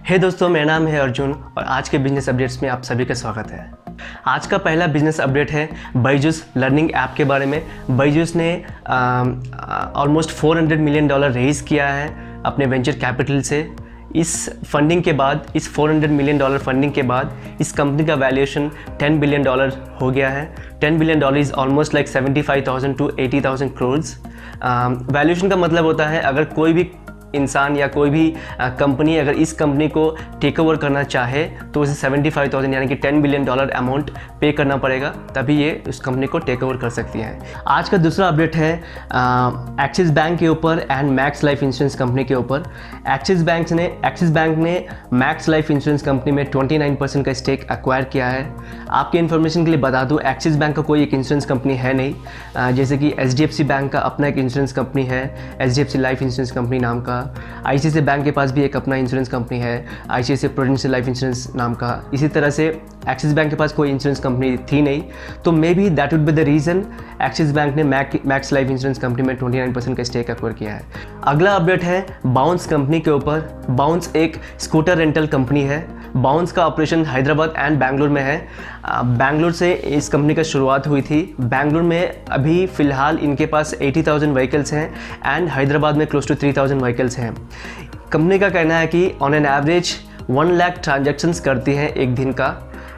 हे दोस्तों, मेरा नाम है अर्जुन और आज के बिजनेस अपडेट्स में आप सभी का स्वागत है। आज का पहला बिजनेस अपडेट है बायजूस लर्निंग ऐप के बारे में। बायजूस ने ऑलमोस्ट $400 मिलियन रेज़ किया है अपने वेंचर कैपिटल से। इस फंडिंग के बाद, इस $400 मिलियन फंडिंग के बाद इस कंपनी का वैल्यूएशन $10 बिलियन हो गया है। $10 billion is almost like 75,000 to 80,000 crores. Valuation का मतलब होता है अगर कोई भी इंसान या कोई भी कंपनी अगर इस कंपनी को टेक ओवर करना चाहे तो उसे 75,000 यानी कि $10 बिलियन अमाउंट पे करना पड़ेगा, तभी ये उस कंपनी को टेक ओवर कर सकती है। आज का दूसरा अपडेट है एक्सिस बैंक के ऊपर and max life insurance company के ऊपर। एक्सिस बैंक ने मैक्स लाइफ इंश्योरेंस कंपनी में 29% का स्टेक एक्वायर किया है। आपके इन्फॉर्मेशन के लिए बता दूँ, एक्सिस बैंक का कोई एक इंश्योरेंस कंपनी है नहीं। जैसे कि HDFC बैंक का अपना एक इंश्योरेंस कंपनी है, HDFC लाइफ इंश्योरेंस कंपनी नाम का। ICICI बैंक के पास भी एक अपना इंश्योरेंस कंपनी है, ICICI प्रूडेंशियल लाइफ इंश्योरेंस नाम का। इसी तरह से एक्सिस बैंक के पास कोई इंश्योरेंस कंपनी थी नहीं, तो may be that would be the reason axis bank ने मैक्स लाइफ इंश्योरेंस कंपनी में 29% का स्टेक एक्वायर किया है। अगला अपडेट है बाउंस कंपनी के ऊपर। बाउंस एक स्कूटर रेंटल कंपनी है। बाउंस का ऑपरेशन हैदराबाद एंड बैंगलोर में है। बैंगलोर से इस कंपनी का शुरुआत हुई थी। बैंगलोर में अभी फ़िलहाल इनके पास 80,000 व्हीकल्स हैं एंड हैदराबाद में क्लोज टू 3,000 व्हीकल्स हैं। कंपनी का कहना है कि on an average 1 lakh transactions करती है एक दिन का।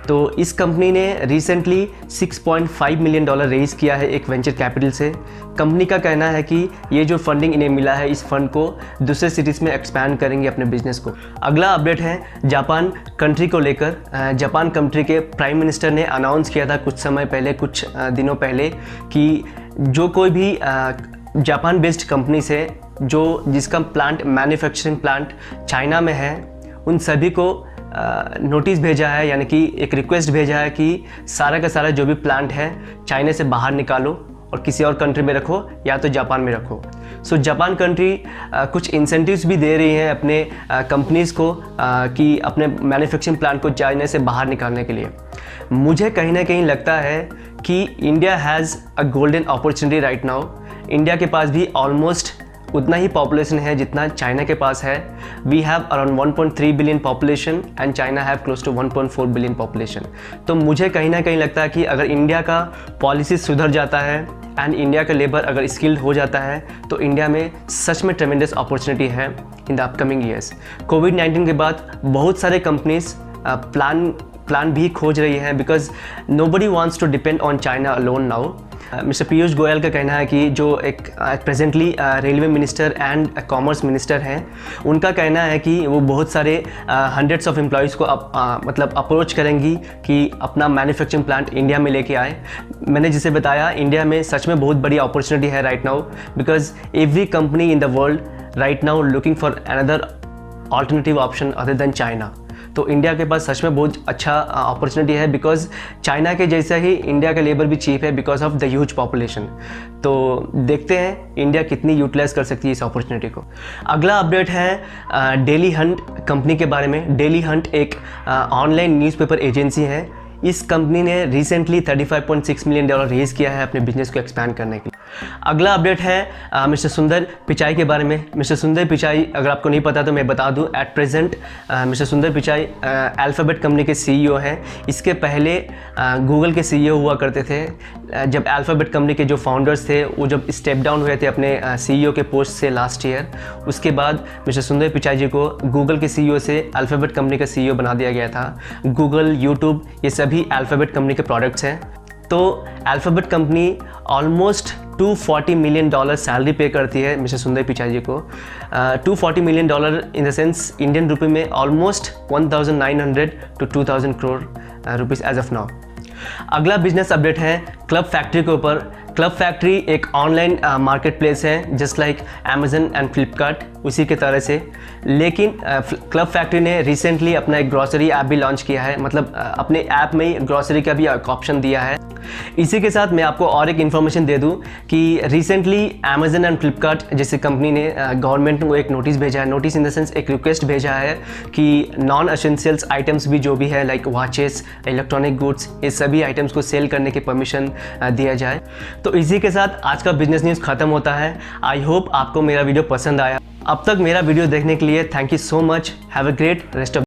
तो इस कंपनी ने रिसेंटली $6.5 मिलियन रेज़ किया है एक वेंचर कैपिटल से। कंपनी का कहना है कि ये जो फंडिंग इन्हें मिला है, इस फंड को दूसरे सिटीज़ में एक्सपैंड करेंगे अपने बिजनेस को। अगला अपडेट है जापान कंट्री को लेकर। जापान कंट्री के प्राइम मिनिस्टर ने अनाउंस किया था कुछ समय पहले, कुछ दिनों पहले, कि जो कोई भी जापान बेस्ड कंपनी से जिसका प्लांट, मैन्युफैक्चरिंग प्लांट चाइना में है, उन सभी को नोटिस भेजा है, यानी कि एक रिक्वेस्ट भेजा है कि सारा का सारा जो भी प्लांट है चाइना से बाहर निकालो और किसी और कंट्री में रखो या तो जापान में रखो। सो जापान कंट्री कुछ इंसेंटिव्स भी दे रही है अपने कंपनीज़ को कि अपने मैन्युफैक्चरिंग प्लांट को चाइना से बाहर निकालने के लिए। मुझे कहीं ना कहीं लगता है कि India has a golden opportunity right now. India के पास भी ऑलमोस्ट उतना ही पॉपुलेशन है जितना चाइना के पास है। We have around 1.3 billion population and China have close to 1.4 billion population. तो मुझे कहीं ना कहीं लगता है कि अगर इंडिया का पॉलिसी सुधर जाता है एंड इंडिया का लेबर अगर स्किल्ड हो जाता है तो इंडिया में सच में ट्रेमेंडस अपॉर्चुनिटी है इन द अपकमिंग ईयर्स। कोविड-19 के बाद बहुत सारे कंपनीज प्लान भी खोज रही है, because nobody wants to depend on China alone now. Mister Piyush Goyal का कहना है कि जो एक presently railway minister and commerce minister हैं, उनका कहना है कि वो बहुत सारे हंड्रेड्स ऑफ एम्प्लॉयज़ को मतलब अप्रोच करेंगी कि अपना मैन्युफैक्चरिंग प्लांट इंडिया में लेके आए। मैंने जिसे बताया, इंडिया में सच में बहुत बड़ी अपॉर्चुनिटी है right now, because every company in the world right now looking for another alternative option other than China. तो इंडिया के पास सच में बहुत अच्छा अपॉर्चुनिटी है, बिकॉज चाइना के जैसा ही इंडिया का लेबर भी चीप है because of the huge population. तो देखते हैं इंडिया कितनी यूटिलाइज कर सकती है इस अपॉर्चुनिटी को। अगला अपडेट है डेली हंट कंपनी के बारे में। डेली हंट एक ऑनलाइन न्यूज़पेपर एजेंसी है। इस कंपनी ने रिसेंटली $35.6 मिलियन रेज़ किया है अपने बिजनेस को एक्सपैंड करने के लिए। अगला अपडेट है मिस्टर सुंदर पिचाई के बारे में। मिस्टर सुंदर पिचाई, अगर आपको नहीं पता तो मैं बता दूं, at present mister Sundar Pichai alphabet company के CEO हैं। इसके पहले गूगल के CEO हुआ करते थे। जब अल्फ़ाबेट कंपनी के जो फाउंडर्स थे वो जब स्टेप डाउन हुए थे अपने CEO के पोस्ट से लास्ट ईयर, उसके बाद मिस्टर सुंदर पिचाई जी को गूगल के CEO से अल्फ़ाबेट कंपनी का CEO बना दिया गया था। गूगल, यूट्यूब, ये सभी अल्फ़ाबेट कंपनी के प्रोडक्ट्स हैं। तो Alphabet company almost $240 million salary pay करती है मिस्टर सुंदर पिचाई जी को। $240 million in the sense Indian रुपये में almost 1,900 to 2,000 crore rupees as of now. अगला बिजनेस अपडेट है क्लब फैक्ट्री के ऊपर। क्लब फैक्ट्री एक ऑनलाइन मार्केट प्लेस है, just like Amazon and Flipkart, उसी के तरह से। लेकिन क्लब फैक्ट्री ने रिसेंटली अपना एक ग्रॉसरी ऐप भी लॉन्च किया है, मतलब अपने ऐप में ही ग्रॉसरी का भी ऑप्शन दिया है। इसी के साथ मैं आपको और एक इन्फॉर्मेशन दे दूं कि रिसेंटली अमेजन एंड फ्लिपकार्ट जैसे कंपनी ने गवर्नमेंट को एक नोटिस भेजा है। नोटिस इन द सेंस एक रिक्वेस्ट भेजा है कि नॉन एसेंशियल्स आइटम्स भी जो भी है, लाइक वॉचेस, इलेक्ट्रॉनिक गुड्स, ये सभी आइटम्स को सेल करने की परमिशन दिया जाए। तो इसी के साथ आज का बिजनेस न्यूज़ खत्म होता है। आई होप आपको मेरा वीडियो पसंद आया। अब तक मेरा वीडियो देखने के लिए thank you so much. Have a great rest of